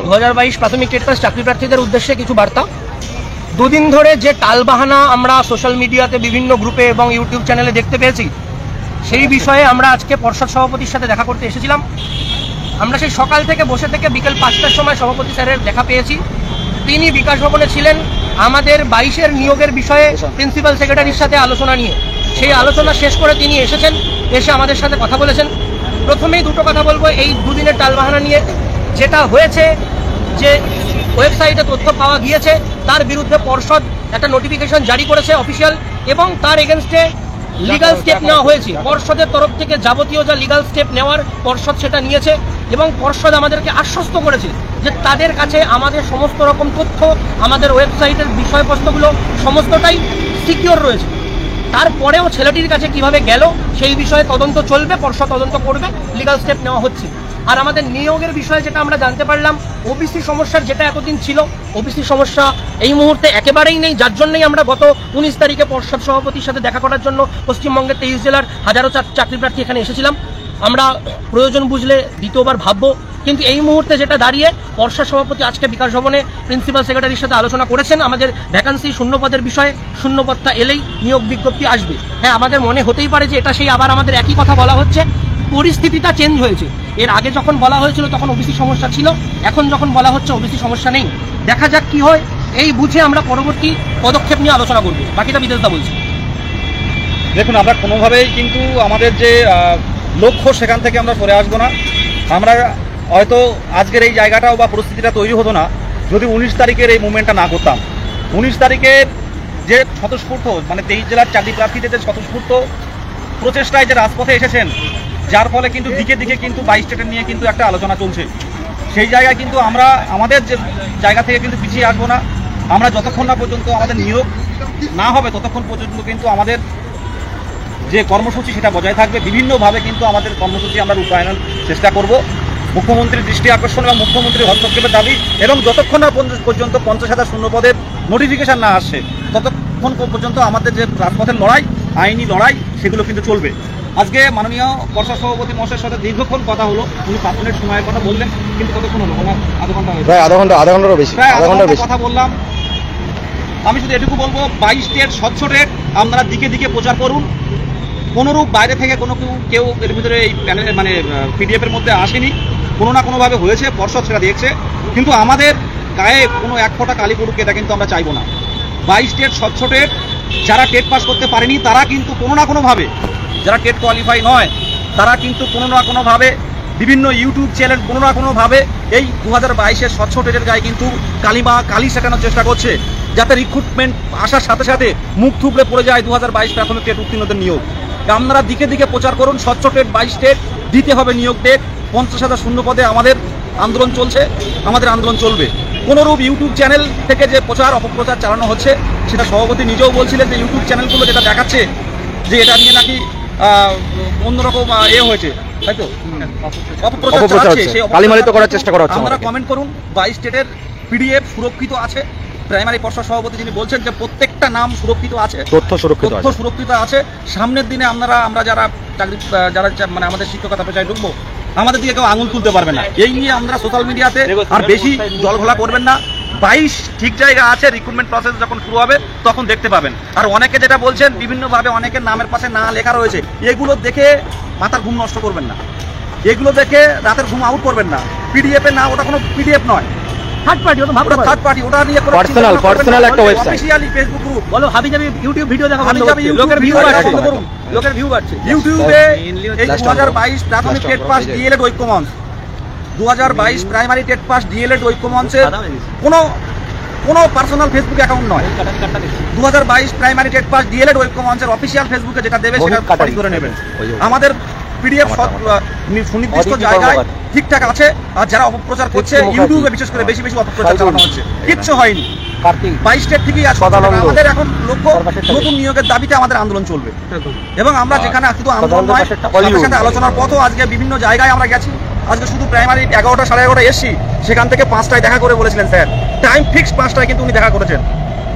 2022 প্রাথমিক TET pass চাকরি প্রার্থীদের উদ্দেশ্যে কিছু বার্তা। দুদিন ধরে যে টালবাহানা আমরা সোশ্যাল মিডিয়াতে বিভিন্ন গ্রুপে এবং ইউটিউব চ্যানেলে দেখতে পেয়েছি, সেই বিষয়ে আমরা আজকে পর্ষদ সভাপতির সাথে দেখা করতে এসেছিলাম। আমরা সেই সকাল থেকে বসে থেকে বিকেল 5টার সময় সভাপতি স্যারের দেখা পেয়েছি। তিনি বিকাশ ভবনে ছিলেন আমাদের 22-এর নিয়োগের বিষয়ে প্রিন্সিপাল সেক্রেটারির সাথে আলোচনা নিয়ে। সেই আলোচনা শেষ করে তিনি এসেছেন, এসে আমাদের সাথে কথা বলেছেন। প্রথমেই দুটো কথা বলবো এই দুদিনের টালবাহানা নিয়ে। যেটা হয়েছে যে ওয়েবসাইটে তথ্য পাওয়া গিয়েছে, তার বিরুদ্ধে পর্ষদ একটা নোটিফিকেশন জারি করেছে অফিসিয়াল, এবং তার এগেনস্টে লিগাল স্টেপ নেওয়া হয়েছে। পর্ষদের তরফ থেকে যাবতীয় যা লিগাল স্টেপ নেওয়ার পর্ষদ সেটা নিয়েছে, এবং পর্ষদ আমাদেরকে আশ্বস্ত করেছে যে তাদের কাছে আমাদের সমস্ত রকম তথ্য, আমাদের ওয়েবসাইটের বিষয়বস্তুগুলো সমস্তটাই সিকিওর রয়েছে। তারপরেও ছেলেটির কাছে কিভাবে গেল সেই বিষয়ে তদন্ত চলবে, পর্ষদ তদন্ত করবে, লিগাল স্টেপ নেওয়া হচ্ছে। আর আমাদের নিয়োগের বিষয়ে যেটা আমরা জানতে পারলাম, ওবিসি সমস্যার যেটা এতদিন ছিল, ওবিসি সমস্যা এই মুহূর্তে একেবারেই নেই। যার জন্যই আমরা গত 19 তারিখে পর্ষদ সভাপতির সাথে দেখা করার জন্য পশ্চিমবঙ্গের 23 জেলার হাজারো চাকরি প্রার্থী এখানে এসেছিলাম। আমরা প্রয়োজন বুঝলে দ্বিতীয়বার ভাববো, কিন্তু এই মুহূর্তে যেটা দাঁড়িয়ে, পর্ষদ সভাপতি আজকে বিকাশ ভবনে প্রিন্সিপাল সেক্রেটারির সাথে আলোচনা করেছেন আমাদের ভ্যাকান্সি শূন্যপদের বিষয়ে। শূন্যপদটা এলেই নিয়োগ বিজ্ঞপ্তি আসবে। হ্যাঁ, আমাদের মনে হতেই পারে যে এটা সেই আবার আমাদের একই কথা বলা হচ্ছে। পরিস্থিতিটা চেঞ্জ হয়েছে। এর আগে যখন বলা হয়েছিল তখন ওবিসি সমস্যা ছিল, এখন যখন বলা হচ্ছে ওবিসি সমস্যা নেই। দেখা যাক কি হয়, এই বুঝে আমরা পরবর্তী পদক্ষেপ নিয়ে আলোচনা করব। বাকিটা বিদেশদা বলছি। দেখুন, আমরা কোনোভাবেই কিন্তু আমাদের যে লক্ষ্য সেখান থেকে আমরা সরে আসবো না। আমরা হয়তো আজকের এই জায়গাটাও বা পরিস্থিতিটা তৈরি হতো না যদি 19 তারিখের এই মুভমেন্টটা না করতাম। 19 তারিখের যে স্বতঃস্ফূর্ত, মানে 23 জেলার চাকরি প্রার্থীদের যে স্বতঃস্ফূর্ত প্রচেষ্টায় যে রাজপথে এসেছেন, যার ফলে কিন্তু দিকে দিকে কিন্তু 22 স্টেটের নিয়ে কিন্তু একটা আলোচনা চলছে। সেই জায়গায় কিন্তু আমরা আমাদের যে জায়গা থেকে কিন্তু পিছিয়ে আসবো না। আমরা যতক্ষণ না পর্যন্ত আমাদের নিয়োগ না হবে ততক্ষণ পর্যন্ত কিন্তু আমাদের যে কর্মসূচি সেটা বজায় থাকবে। বিভিন্নভাবে কিন্তু আমাদের কর্মসূচি আমরা রূপায়ণের চেষ্টা করব। মুখ্যমন্ত্রীর দৃষ্টি আকর্ষণ এবং মুখ্যমন্ত্রীর হস্তক্ষেপের দাবি, এবং যতক্ষণ না পর্যন্ত 50,000 শূন্যপদের নোটিফিকেশন না আসছে ততক্ষণ পর্যন্ত আমাদের যে রাজপথের লড়াই, আইনি লড়াই, সেগুলো কিন্তু চলবে। আজকে মাননীয় পর্ষদ সভাপতি মহাশয়ের সাথে দীর্ঘক্ষণ কথা হলো। উনি 5 মিনিট সময়ের কথা বললেন, কিন্তু কতক্ষণ হলো? আধা ঘন্টা হয়েছে। প্রায় আধা ঘন্টারও বেশি কথা বললাম। আমি শুধু এটুকু বলবো, 22 স্টেট স্বচ্ছ রেট, আপনারা দিকে দিকে প্রচার করুন। কোনোরূপ বাইরে থেকে কেউ এর ভিতরে এই প্যানেল মানে পিডিএফের মধ্যে আসেনি। কোনো না কোনোভাবে হয়েছে, পর্ষদ সেটা দেখছে, কিন্তু আমাদের গায়ে কোনো এক ফোঁটা কালি পড়ুক এটা কিন্তু আমরা চাইবো না। 22 স্টেট স্বচ্ছ টেট, যারা টেট পাস করতে পারেনি তারা কিন্তু কোনো না কোনোভাবে, যারা টেট কোয়ালিফাই নয় তারা কিন্তু কোনো না কোনোভাবে বিভিন্ন ইউটিউব চ্যানেল কোনো না কোনোভাবে এই 2022-এর স্বচ্ছ টেটের গায়ে কিন্তু কালি শেখানোর চেষ্টা করছে, যাতে রিক্রুটমেন্ট আসার সাথে সাথে মুখ থুবড়ে পড়ে যায় 2022 প্রাথমিক টেট উত্তীর্ণদের নিয়োগ। আপনারা দিকে দিকে প্রচার করুন, স্বচ্ছ টেট 22 টেট দিতে হবে নিয়োগ টেট। 50,000 শূন্যপদে আমাদের আন্দোলন চলছে, আমাদের আন্দোলন চলবে। কোনোরূপ ইউটিউব চ্যানেল থেকে যে অপপ্রচার চালানো হচ্ছে, সেটা সভাপতি নিজেও বলছিলেন যে ইউটিউব চ্যানেলগুলো যেটা দেখাচ্ছে যে এটা নিয়ে নাকি অন্যরকম হয়েছে, তাই তো অপপ্রচার চালাচ্ছে, সেই কালিমালিত করার চেষ্টা করা হচ্ছে। আপনারা কমেন্ট করুন। 22 স্টেটের পিডিএফ সুরক্ষিত আছে। প্রাইমারি পর্ষদ সভাপতি যিনি বলছেন যে প্রত্যেকটা নাম সুরক্ষিত আছে, তথ্য সুরক্ষিত আছে। সামনের দিনে আমরা যারা মানে আমাদের শিক্ষকতা পেশায় ঢুকবো, আমাদের দিকে কেউ আঙুল তুলতে পারবে না। এই নিয়ে আমরা সোশ্যাল মিডিয়াতে আর বেশি জলঘোলা করবেন না। 22 ঠিক জায়গা আছে, রিক্রুটমেন্ট প্রসেস যখন শুরু হবে তখন দেখতে পাবেন। আর অনেকে যেটা বলছেন বিভিন্নভাবে অনেকের নামের পাশে না লেখা রয়েছে, এগুলো দেখে মাথার ঘুম নষ্ট করবেন না, এগুলো দেখে রাতের ঘুম আউট করবেন না। পিডিএফ এর না, ওটা কোনো পিডিএফ নয়, থার্ড পার্টি, ওটা নিয়ে পার্সোনাল একটা ওয়েবসাইট, অফিশিয়ালি ফেসবুক গ্রুপ। বলো হাবিজাবি ইউটিউব ভিডিও দেখা, লোকের ভিউ বাড়ছে ইউটিউবে। এই 2022 প্রাথমিক টেট পাস ডিএলএড ঐক্যমঞ্চ, 2022 প্রাইমারি টেট পাস ডিএলএড ঐক্যমঞ্চের কোনো পার্সোনাল ফেসবুক অ্যাকাউন্ট নয়। 2022 প্রাইমারি টেট পাস ডিএলএড ঐক্যমঞ্চের অফিসিয়াল ফেসবুকে যেটা দেবে সেটা কপি করে নেবেন। আমাদের পিডিএফ সুনির্দিষ্ট জায়গায় ঠিকঠাক আছে। আর যারা অপপ্রচার করছে ইউটিউবে বিশেষ করে বেশি অপপ্রচার চালানো হচ্ছে, কিচ্ছু হয়নি। 22 স্টেট থেকেই আছে। আমাদের এখন লক্ষ্য, নতুন নিয়োগের দাবিতে আমাদের আন্দোলন চলবে, এবং আমরা যেখানে শুধু আন্দোলন নয়, সাথে সাথে আলোচনার পথও আজকে বিভিন্ন জায়গায় আমরা গেছি। আজকে শুধু প্রাইমারি 11টা সাড়ে 11টায় এসছি, সেখান থেকে 5টায় দেখা করে বলেছিলেন স্যার, টাইম ফিক্স 5টায় কিন্তু উনি দেখা করেছেন।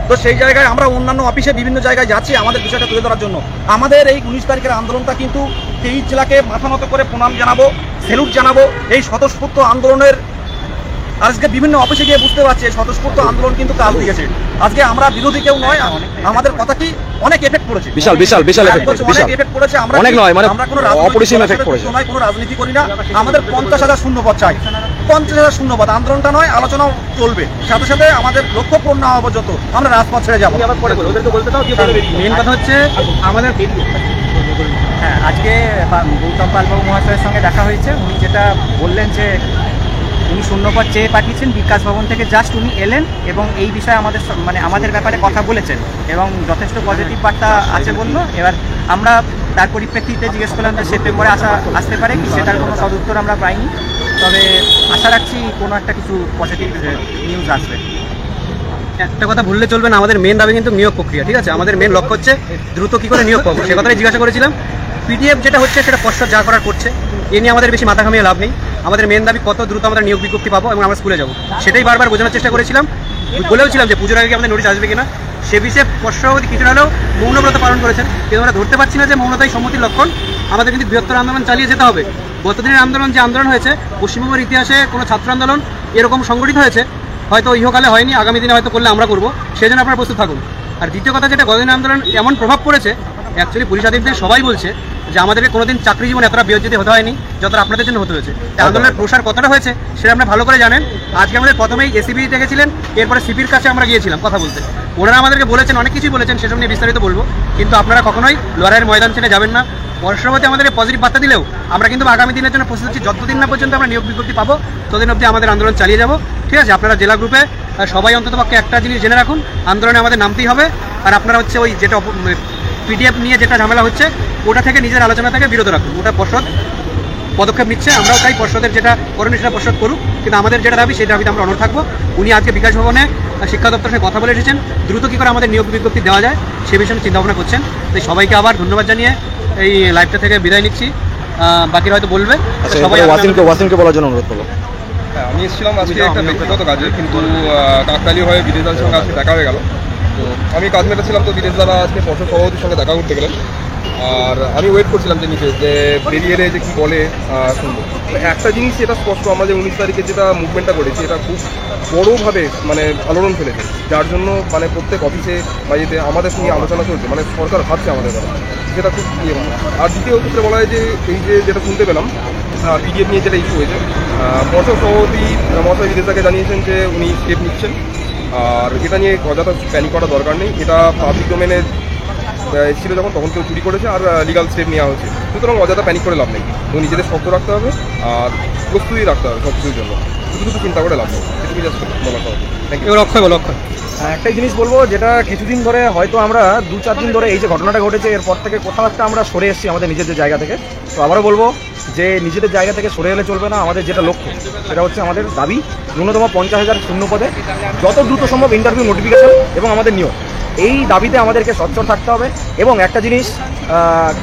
তো সেই জায়গায় আমরা অন্যান্য অফিসে বিভিন্ন জায়গায় যাচ্ছি আমাদের বিষয়টা তুলে ধরার জন্য। আমাদের এই 19 তারিখের আন্দোলনটা কিন্তু 23 জেলাকে মাথা নত করে প্রণাম জানাবো, স্যালুট জানাবো। এই স্বতঃস্ফূর্ত আন্দোলনের আজকে বিভিন্ন অফিসে গিয়ে বুঝতে পারছে স্বতঃস্ফূর্ত আন্দোলন কিন্তু কাজ দিয়েছে। আজকে আমরা বিরোধী কেউ নয়, আমাদের কথা কি অনেক এফেক্ট পড়েছে, বিশাল বিশাল বিশাল এফেক্ট পড়েছে, বিশাল অনেক এফেক্ট পড়েছে। আমরা অনেক নয়, মানে আমরা কোনো অপরিসীম এফেক্ট পড়েছে। কোনো রাজনীতি করি না, আমাদের 50,000 শূন্যপদ চাই, 50,000 শূন্যপদ। আন্দোলনটা নয়, আলোচনাও চলবে, সাথে সাথে আমাদের লক্ষ্য পূর্ণ হওয়া পর্যন্ত আমরা রাজপথ ছেড়ে যাবো। মেন কথা হচ্ছে আমাদের আজকে গৌতম পালবাবু মহাশয়ের সঙ্গে দেখা হয়েছে। উনি যেটা বললেন যে উনি শূন্যপদ চেয়ে পাঠিয়েছেন বিকাশ ভবন থেকে, জাস্ট উনি এলেন এবং এই বিষয়ে আমাদের ব্যাপারে কথা বলেছেন এবং যথেষ্ট পজিটিভ বার্তা আছে বললো। এবার আমরা তার পরিপ্রেক্ষিতে জিজ্ঞেস করলাম যে সেপ্টেম্বরে আসতে পারে কি, সেটার কোনো সদুত্তর আমরা পাইনি। তবে আশা রাখছি কোনো একটা কিছু পজিটিভ নিউজ আসবে। একটা কথা ভুললে চলবে না, আমাদের মেন দাবি কিন্তু নিয়োগ প্রক্রিয়া, ঠিক আছে? আমাদের মেন লক্ষ্য হচ্ছে দ্রুত কী করে নিয়োগ পাবো, সে কথাটাই জিজ্ঞাসা করেছিলাম। পিডিএফ যেটা হচ্ছে সেটা পশ্চাৎ যা করার করছে, এ নিয়ে আমাদের বেশি মাথা ঘামিয়ে লাভ নেই। আমাদের মেন দাবি কত দ্রুত আমরা নিয়োগ বিজ্ঞপ্তি পাবো এবং আমরা স্কুলে যাবো, সেটাই বারবার বোঝানোর চেষ্টা করেছিলাম। বলেওছিলাম যে পুজোর আগে আমাদের নোটিশ আসবে কিনা। সে বিষয়ে পশ্চাৎ কিছুটা হলেও মৌনব্রত পালন করেছেন, কিন্তু আমরা ধরতে পারছি না যে মৌনতাই সম্মতির লক্ষণ। আমাদের কিন্তু বৃহত্তর আন্দোলন চালিয়ে যেতে হবে। গতদিনের আন্দোলন যে আন্দোলন হয়েছে, পশ্চিমবঙ্গের ইতিহাসে কোনো ছাত্র আন্দোলন এরকম সংগঠিত হয়েছে হয়তো ইহকালে হয়নি, আগামী দিনে হয়তো করলে আমরা করবো, সেই জন্য আপনারা প্রস্তুত থাকুন। আর দ্বিতীয় কথা, যেটা গতদিন আন্দোলন এমন প্রভাব পড়েছে, অ্যাকচুয়ালি পুলিশ আধিকারিকদের সবাই বলছে যে আমাদেরকে কোনোদিন চাকরি জীবন এতটা বিয়োজিত হতে হয়নি যতটা আপনাদের জন্য হতে হয়েছে। আন্দোলনের প্রসার কতটা হয়েছে সেটা আপনারা ভালো করে জানেন। আজকে আমাদের প্রথমেই এসিবি ডেকেছিলেন, এরপরে সিপির কাছে আমরা গিয়েছিলাম কথা বলতে। ওনারা আমাদেরকে বলেছেন, অনেক কিছুই বলেছেন, সেসব নিয়ে বিস্তারিত বলবো, কিন্তু আপনারা কখনোই লড়াইয়ের ময়দান ছেড়ে যাবেন না। পরবর্তী আমাদেরকে পজিটিভ বার্তা দিলেও আমরা কিন্তু আগামী দিনের জন্য প্রস্তুত আছি। যতদিন না পর্যন্ত আমরা নিয়োগ বিজ্ঞপ্তি পাবো ততদিন অবধি আমাদের আন্দোলন চালিয়ে যাবো, ঠিক আছে? আপনারা জেলা গ্রুপে সবাই অন্ততপক্ষে একটা জিনিস জেনে রাখুন, আন্দোলনে আমাদের নামতেই হবে। আর আপনারা হচ্ছে ওই যেটা পিডিএফ নিয়ে যেটা ঝামেলা হচ্ছে ওটা থেকে নিজের আলোচনা থেকে বিরত রাখুন। ওটা পর্ষদ পদক্ষেপ নিচ্ছে, আমরাও তাই পর্ষদের যেটা করণীয় সেটা পর্ষদ করুক, কিন্তু আমাদের যেটা দাবি সেই দাবিতে আমরা অনড় থাকবো। উনি আজকে বিকাশ ভবনে শিক্ষা দপ্তরের সঙ্গে কথা বলে এসেছেন, দ্রুত কী করে আমাদের নিয়োগ বিজ্ঞপ্তি দেওয়া যায় সে বিষয়ে চিন্তাভাবনা করছেন। তাই সবাইকে আবার ধন্যবাদ জানিয়ে এই লাইভটা থেকে বিদায় নিচ্ছি। বাকিরা হয়তো বলবে। সবাই ওয়াসিমকে বলার জন্য অনুরোধ করবো। হ্যাঁ, আমি এসেছিলাম আজকে একটা ব্যক্তিগত কাজে, কিন্তু কাকতালীয় হয়ে বিদেশদার সঙ্গে আজকে দেখা হয়ে গেল। তো আমি কাজ মেটাচ্ছিলাম, তো বিদেশদারা আজকে পর্ষদ সভাপতির সঙ্গে দেখা করতে গেলেন। আর আমি ওয়েট করছিলাম যে নিচে যে বেরিয়ে এলে যে কী বলে শুনবো। একটা জিনিস এটা স্পষ্ট, আমরা যে 19 তারিখে যেটা মুভমেন্টটা করেছি এটা খুব বড়োভাবে মানে আলোড়ন ফেলেছে, যার জন্য মানে প্রত্যেক অফিসে বা ইয়েতে আমাদের সঙ্গে আলোচনা চলছে, মানে সরকার ভাবছে আমাদের কথা, যেটা খুব ইয়ে। আর দ্বিতীয় ক্ষেত্রে বলা হয় যে এই যে যেটা শুনতে পেলাম পিডিএফ নিয়ে যেটা ইস্যু হয়েছে, পর্ষদ সভাপতি মহাশয় বিদেশদাকে জানিয়েছেন যে উনি স্টেপ নিচ্ছেন। আর এটা নিয়ে অযথা প্যানিক করার দরকার নেই, এটা পাবলিক ডোমেনে ছিল যখন তখন কেউ চুরি করেছে আর লিগাল স্টেপ নেওয়া হয়েছে, সুতরাং অযথা প্যানিক করে লাভ নেই। তো নিজেদের শক্ত রাখতে হবে আর প্রস্তুতি রাখতে হবে সব কিছুর জন্য, শুধু চিন্তা করে লাভ নেই। এটুকু জাস্ট বলা হবে। Thank you. অক্ষয় বলো। অক্ষয়, একটাই জিনিস বলবো, যেটা কিছুদিন ধরে হয়তো আমরা 2-4 দিন ধরে এই যে ঘটনাটা ঘটেছে এরপর থেকে কোথাও একটা আমরা সরে এসেছি আমাদের নিজেদের জায়গা থেকে। তো আবারও বলবো যে নিজেদের জায়গা থেকে সরে এলে চলবে না। আমাদের যেটা লক্ষ্য সেটা হচ্ছে আমাদের দাবি ন্যূনতম 50,000 শূন্য পদে যত দ্রুত সম্ভব ইন্টারভিউ নোটিফিকেশন এবং আমাদের নিয়োগ, এই দাবিতে আমাদেরকে সচ্ছল থাকতে হবে। এবং একটা জিনিস,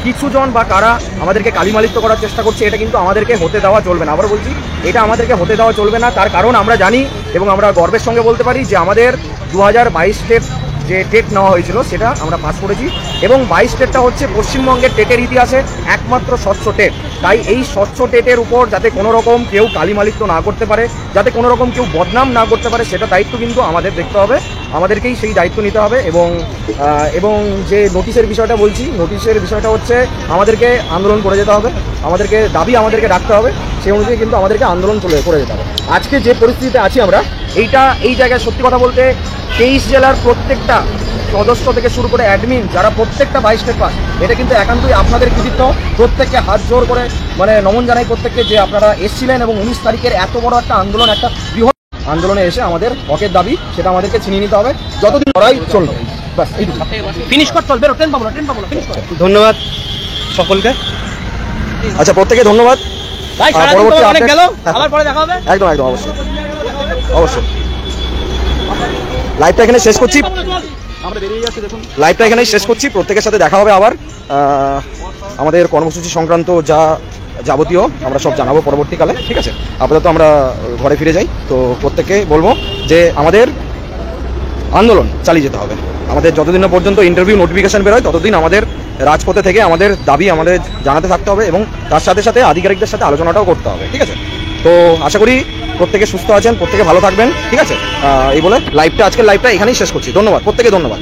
কিছুজন বা কারা আমাদেরকে কালিমালিপ্ত করার চেষ্টা করছে, এটা কিন্তু আমাদেরকে হতে দেওয়া চলবে না। আবার বলছি, এটা আমাদেরকে হতে দেওয়া চলবে না। তার কারণ আমরা জানি এবং আমরা গর্বের সঙ্গে বলতে পারি যে আমাদের 2022 টেট যে টেট নেওয়া হয়েছিল সেটা আমরা পাস করেছি, এবং 22 টেটটা হচ্ছে পশ্চিমবঙ্গের টেটের ইতিহাসে একমাত্র স্বচ্ছ টেট। তাই এই স্বচ্ছ টেটের উপর যাতে কোনো রকম কেউ কালিমালিপ্ত না করতে পারে, যাতে কোনো রকম কেউ বদনাম না করতে পারে, সেটা দায়িত্ব কিন্তু আমাদের দেখতে হবে, আমাদেরকেই সেই দায়িত্ব নিতে হবে। এবং যে নোটিশের বিষয়টা বলছি, নোটিশের বিষয়টা হচ্ছে আমাদেরকে আন্দোলন করে যেতে হবে, আমাদেরকে দাবি আমাদেরকে রাখতে হবে, সেই অনুযায়ী কিন্তু আমাদেরকে আন্দোলন করে যেতে হবে। আজকে যে পরিস্থিতিতে আছি আমরা, এই জায়গায় সত্যি কথা বলতে 23 জেলার প্রত্যেকটা সদস্য থেকে শুরু করে অ্যাডমিন যারা প্রত্যেকটা 22 টেট পাস, এটা কিন্তু একান্তই আপনাদের কৃতিত্ব। প্রত্যেককে হাত জোর করে মানে নমন জানাই প্রত্যেককে যে আপনারা এসেছিলেন এবং 19 তারিখের এত বড় একটা আন্দোলন, একটা বৃহৎ আন্দোলনে এসে আমাদের হকের দাবি সেটা আমাদেরকে ছিনিয়ে নিতে হবে, যতদিন লড়াই চলবে। বাস এইটুকু। ফিনিশ কর, চলবে, ট্রেন পাবো না, ফিনিশ কর। ধন্যবাদ সকলকে। আচ্ছা, প্রত্যেকে ধন্যবাদ। ভাই সারাদিন পরবর্তী তো অনেক update- গেল, আবার পরে দেখা হবে। একদম একদম, অবশ্যই অবশ্যই। লাইভটা এখানে শেষ করছি, আমরা বেরিয়ে যাচ্ছি, দেখুন লাইভটা এখানেই শেষ করছি। প্রত্যেকের সাথে দেখা হবে আবার। আমাদের কর্মসূচি সংক্রান্ত যা যাবতীয় আমরা সব জানাবো পরবর্তীকালে, ঠিক আছে? আপাতত আমরা ঘরে ফিরে যাই। তো প্রত্যেককে বলবো যে আমাদের আন্দোলন চালিয়ে যেতে হবে, আমাদের যতদিন না পর্যন্ত ইন্টারভিউ নোটিফিকেশন বেরোয় ততদিন আমাদের রাজপথে থেকে আমাদের দাবি আমাদের জানাতে থাকতে হবে, এবং তার সাথে সাথে আধিকারিকদের সাথে আলোচনাটাও করতে হবে, ঠিক আছে? তো আশা করি প্রত্যেকে সুস্থ আছেন, প্রত্যেকে ভালো থাকবেন, ঠিক আছে। এই বলে আজকের লাইভটা এখানেই শেষ করছি। ধন্যবাদ, প্রত্যেকে ধন্যবাদ।